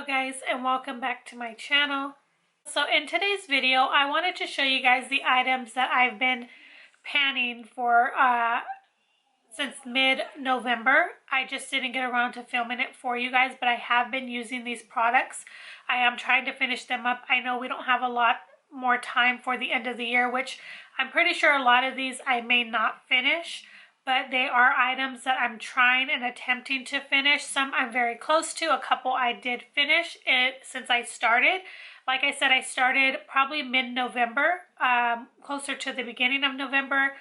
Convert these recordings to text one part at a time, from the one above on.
Hello guys, and welcome back to my channel. So in today's video I wanted to show you guys the items that I've been panning for since mid-November. I just didn't get around to filming it for you guys, but I have been using these products. I am trying to finish them up. I know we don't have a lot more time for the end of the year, which I'm pretty sure a lot of these I may not finish, but they are items that I'm trying and attempting to finish. Some I'm very close to. A couple I did finish it since I started. Like I said, I started probably mid-November, closer to the beginning of November.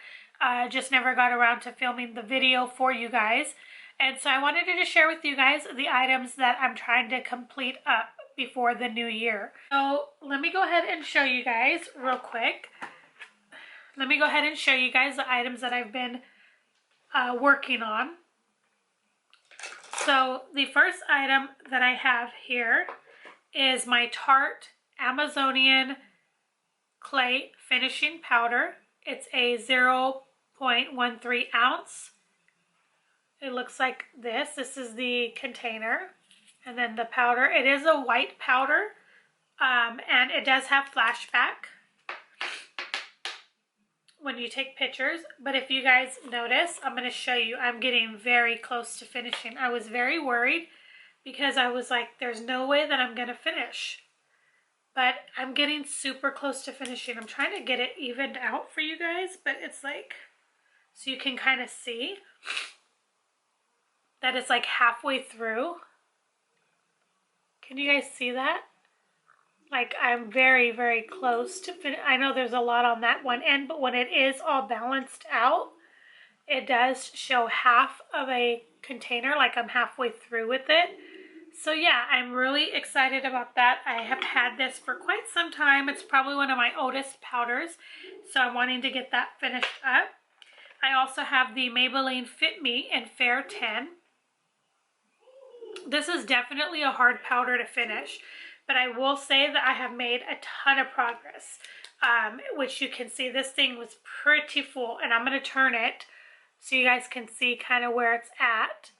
Just never got around to filming the video for you guys. And so I wanted to just share with you guys the items that I'm trying to complete up before the new year. So let me go ahead and show you guys real quick. Let me go ahead and show you guys the items that I've been working on. So the first item that I have here is my Tarte Amazonian Clay Finishing Powder. It's a 0.13 ounce. It looks like this. This is the container. And then the powder. It is a white powder. And it does have flashback when you take pictures. But if you guys notice, I'm going to show you. I'm getting very close to finishing. I was very worried because I was like, there's no way that I'm going to finish. But I'm getting super close to finishing. I'm trying to get it evened out for you guys, but it's like, so you can kind of see that it's like halfway through. Can you guys see that? Like I'm very, very close to finish. I know there's a lot on that one end, but when it is all balanced out, it does show half of a container, like I'm halfway through with it. So yeah, I'm really excited about that. I have had this for quite some time. It's probably one of my oldest powders, so I'm wanting to get that finished up. I also have the Maybelline Fit Me in Fair 10. This is definitely a hard powder to finish, but I will say that I have made a ton of progress, which you can see this thing was pretty full, and I'm going to turn it so you guys can see kind of where it's at.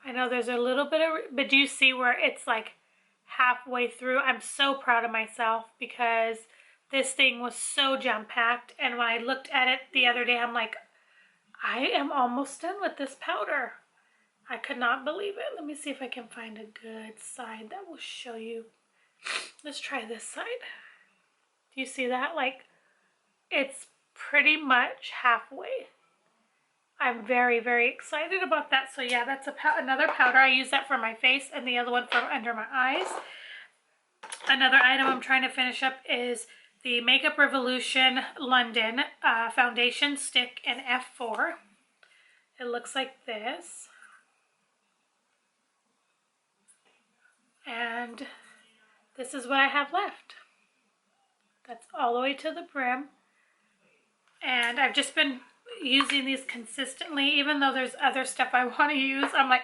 I know there's a little bit of, but do you see where it's like halfway through? I'm so proud of myself because this thing was so jam-packed, and when I looked at it the other day, I'm like, I am almost done with this powder. I could not believe it. Let me see if I can find a good side that will show you. Let's try this side. Do you see that? Like, it's pretty much halfway. I'm very, very excited about that. So yeah, that's another powder. I use that for my face and the other one for under my eyes. Another item I'm trying to finish up is the Makeup Revolution London Foundation Stick in F4. It looks like this. And this is what I have left. That's all the way to the brim. And I've just been using these consistently, even though there's other stuff I want to use. I'm like,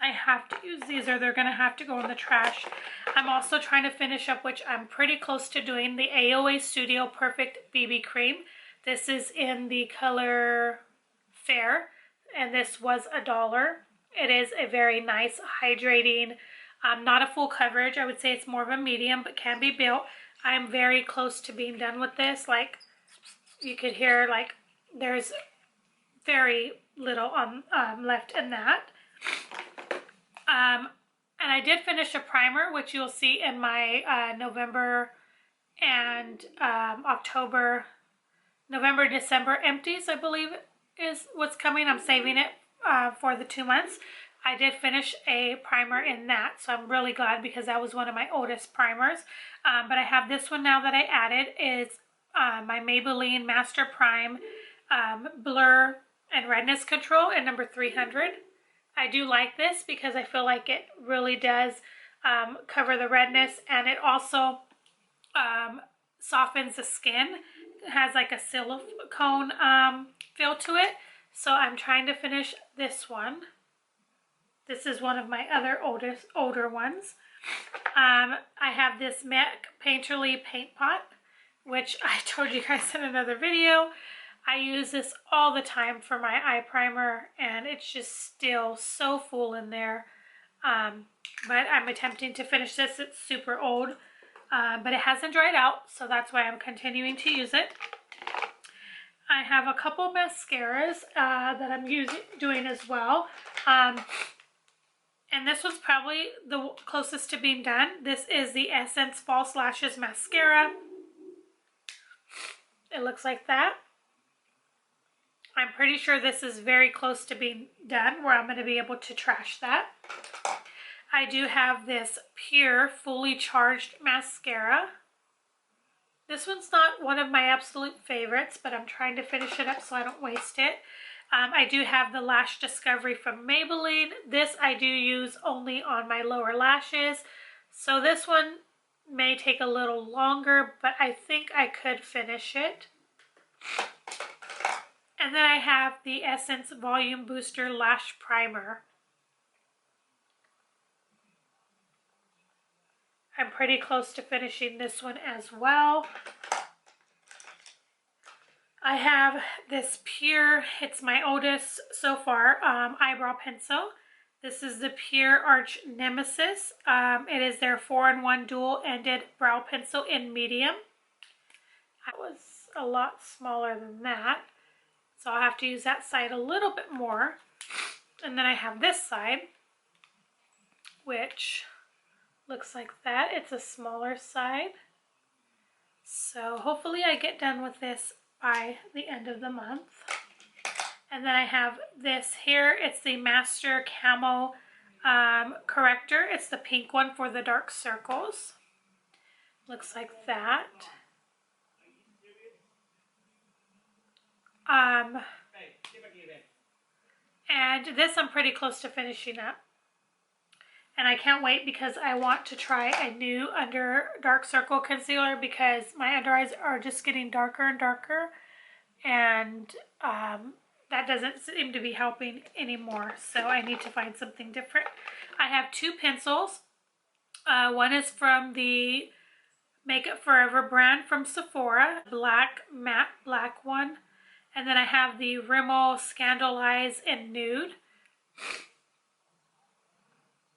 I have to use these or they're going to have to go in the trash. I'm also trying to finish up, which I'm pretty close to doing, the AOA Studio Perfect BB Cream. This is in the color Fair, and this was $1. It is a very nice, hydrating, not a full coverage. I would say it's more of a medium, but can be built. I'm very close to being done with this. Like, you could hear, like, there's very little left in that. And I did finish a primer, which you'll see in my November and November, December empties, I believe is what's coming. I'm saving it for the 2 months. I did finish a primer in that, so I'm really glad because that was one of my oldest primers. But I have this one now that I added. Is my Maybelline Master Prime Blur and Redness Control in number 300. I do like this because I feel like it really does cover the redness, and it also softens the skin. It has like a silicone feel to it. So I'm trying to finish this one. This is one of my other older ones. I have this MAC Painterly Paint Pot, which I told you guys in another video. I use this all the time for my eye primer, and it's just still so full in there. But I'm attempting to finish this. It's super old, but it hasn't dried out, so that's why I'm continuing to use it. I have a couple mascaras that I'm doing as well. And this was probably the closest to being done. This is the Essence False Lashes Mascara. It looks like that. I'm pretty sure this is very close to being done, where I'm going to be able to trash that. I do have this Pure Fully Charged Mascara. This one's not one of my absolute favorites, but I'm trying to finish it up so I don't waste it. I do have the Lash Discovery from Maybelline. This I do use only on my lower lashes. So this one may take a little longer, but I think I could finish it. And then I have the Essence Volume Booster Lash Primer. I'm pretty close to finishing this one as well. I have this Pure, it's my oldest so far, eyebrow pencil. This is the Pure Arch Nemesis. It is their 4-in-1 dual-ended brow pencil in medium. That was a lot smaller than that, so I'll have to use that side a little bit more. And then I have this side, which looks like that. It's a smaller side. So hopefully I get done with this by the end of the month. And then I have this here. It's the Master Camo Corrector. It's the pink one for the dark circles. Looks like that. And this I'm pretty close to finishing up. And I can't wait because I want to try a new under dark circle concealer, because my under eyes are just getting darker and darker, and that doesn't seem to be helping anymore. So I need to find something different. I have two pencils. One is from the Makeup Forever brand from Sephora, black, matte black one. And then I have the Rimmel Scandalize in Nude.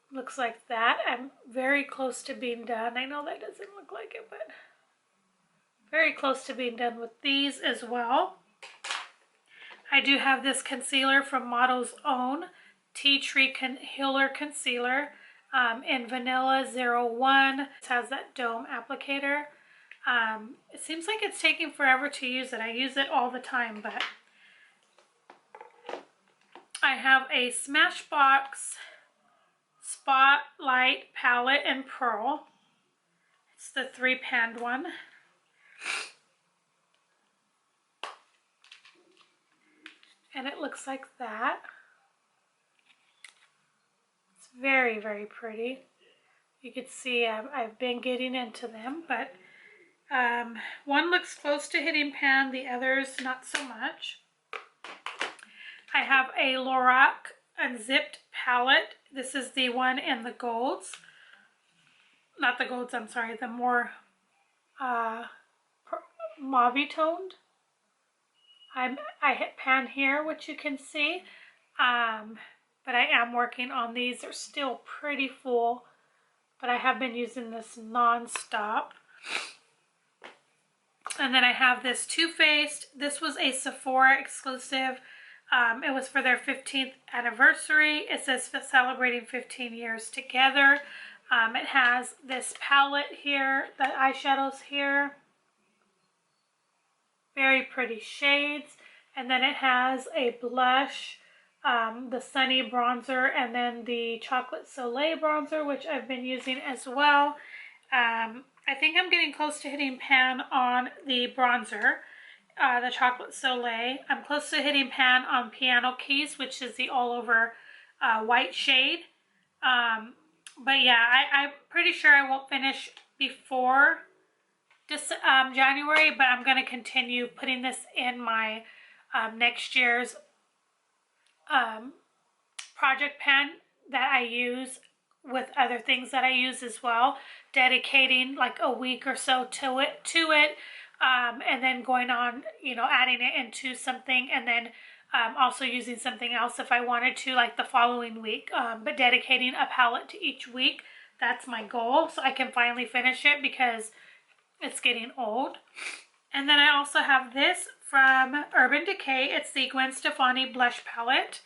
Looks like that. I'm very close to being done. I know that doesn't look like it, but very close to being done with these as well. I do have this concealer from Model's Own, Tea Tree Healer Concealer in Vanilla 01. It has that dome applicator. It seems like it's taking forever to use it. I use it all the time, but I have a Smashbox Spotlight Palette in Pearl. It's the 3-panned one. And it looks like that. It's very, very pretty. You can see I've been getting into them, but one looks close to hitting pan, the others not so much. I have a Lorac Unzipped palette. This is the one in the golds. Not the golds, I'm sorry, the more mauve toned. I hit pan here, which you can see. But I am working on these. They're still pretty full, but I have been using this non-stop. And then I have this Too Faced. This was a Sephora exclusive. It was for their 15th anniversary. It says celebrating 15 years together. It has this palette here, the eyeshadows here. Very pretty shades. And then it has a blush, the Sunny bronzer, and then the Chocolate Soleil bronzer, which I've been using as well. I think I'm getting close to hitting pan on the bronzer, the Chocolate Soleil. I'm close to hitting pan on Piano Keys, which is the all over white shade. But yeah, I'm pretty sure I won't finish before this January, but I'm going to continue putting this in my next year's project pan that I use with other things that I use as well, dedicating like a week or so to it. and then going on, you know, adding it into something, and then also using something else if I wanted to, like the following week, but dedicating a palette to each week. That's my goal, so I can finally finish it because it's getting old. And then I also have this from Urban Decay. It's the Gwen Stefani Blush Palette.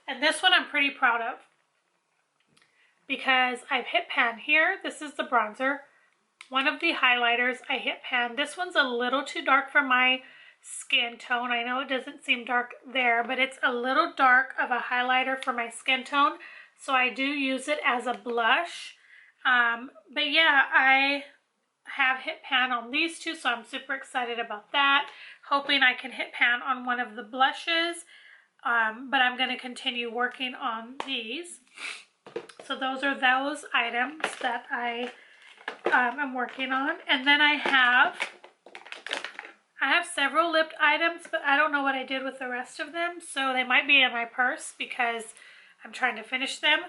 And this one I'm pretty proud of because I've hit pan here. This is the bronzer. One of the highlighters I hit pan. This one's a little too dark for my skin tone. I know it doesn't seem dark there, but it's a little dark of a highlighter for my skin tone. So I do use it as a blush. But yeah, I have hit pan on these two, so I'm super excited about that. Hoping I can hit pan on one of the blushes, but I'm going to continue working on these. So those are those items that I am working on. And then I have several lip items, but I don't know what I did with the rest of them, so they might be in my purse because I'm trying to finish them.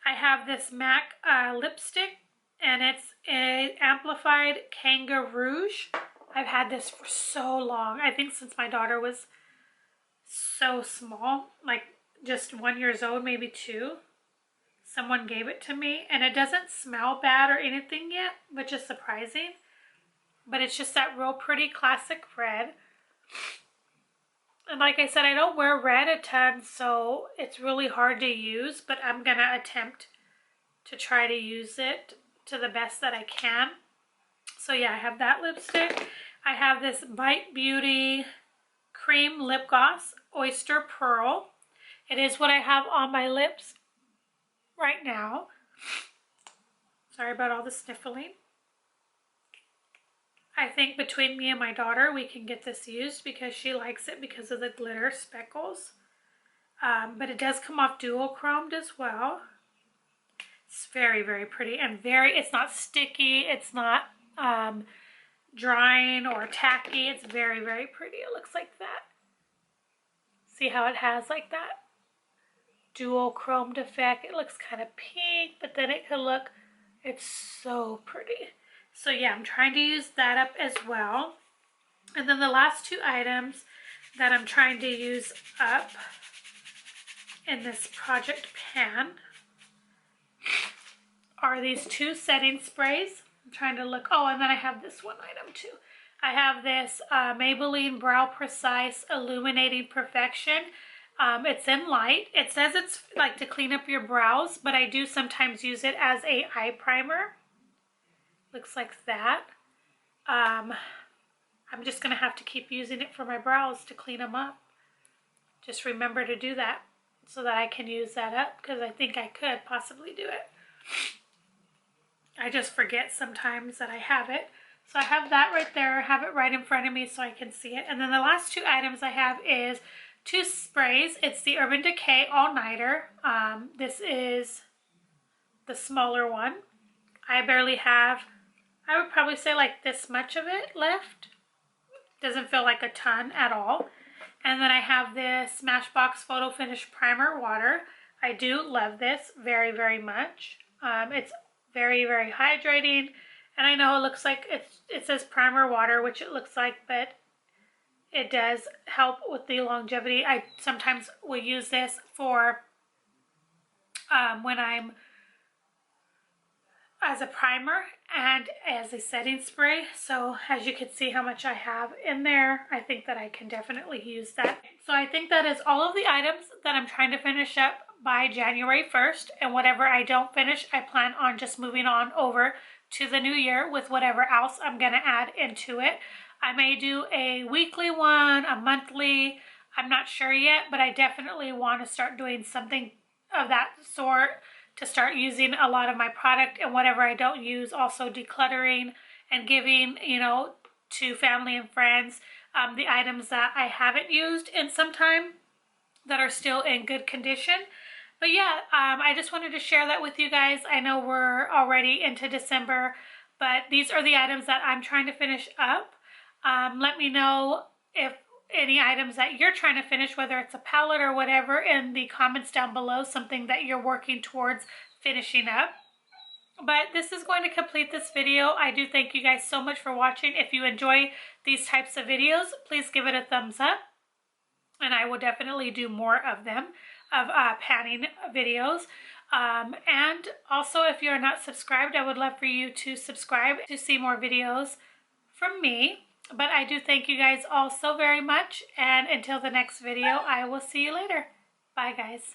I have this MAC lipstick, and it's a amplified Kanga Rouge. I've had this for so long. I think since my daughter was so small, like just 1 year old, maybe 2. Someone gave it to me, and it doesn't smell bad or anything yet, which is surprising. But it's just that real pretty classic red. And like I said, I don't wear red a ton, so it's really hard to use, but I'm going to attempt to try to use it to the best that I can. So yeah, I have that lipstick. I have this Bite Beauty Cream Lip Gloss, Oyster Pearl. It is what I have on my lips right now. Sorry about all the sniffling. I think between me and my daughter, we can get this used because she likes it because of the glitter speckles. But it does come off dual chromed as well. It's very, very pretty and it's not sticky. It's not drying or tacky. It's very, very pretty. It looks like that. See how it has like that dual chromed effect? It looks kind of pink, but then it could look, it's so pretty. So yeah, I'm trying to use that up as well. And then the last two items that I'm trying to use up in this project pan are these two setting sprays. I'm trying to look, oh, and then I have this one item too. I have this Maybelline Brow Precise Illuminating Perfection. It's in light. It says it's like to clean up your brows, but I do sometimes use it as a eye primer. Looks like that. I'm just going to have to keep using it for my brows to clean them up. Just remember to do that so that I can use that up, because I think I could possibly do it. I just forget sometimes that I have it. So I have that right there. I have it right in front of me so I can see it. And then the last two items I have is two sprays. It's the Urban Decay All Nighter. This is the smaller one. I barely have, I would probably say like this much of it left. Doesn't feel like a ton at all. And then I have this Smashbox Photo Finish Primer Water. I do love this very, very much. It's very, very hydrating. And I know it looks like it says primer water, which it looks like, but it does help with the longevity. I sometimes will use this for when I'm as a primer and as a setting spray. So as you can see how much I have in there, I think that I can definitely use that. So I think that is all of the items that I'm trying to finish up by January 1st. And whatever I don't finish, I plan on just moving on over to the new year with whatever else I'm going to add into it. I may do a weekly one, a monthly, I'm not sure yet, but I definitely want to start doing something of that sort to start using a lot of my product, and whatever I don't use, also decluttering and giving, you know, to family and friends the items that I haven't used in some time that are still in good condition. But yeah, I just wanted to share that with you guys. I know we're already into December, but these are the items that I'm trying to finish up. Let me know if any items that you're trying to finish, whether it's a palette or whatever, in the comments down below, something that you're working towards finishing up. But this is going to complete this video. I do thank you guys so much for watching. If you enjoy these types of videos, please give it a thumbs up. And I will definitely do more of them, of panning videos. And also, if you're not subscribed, I would love for you to subscribe to see more videos from me. But I do thank you guys all so very much. And until the next video, I will see you later. Bye, guys.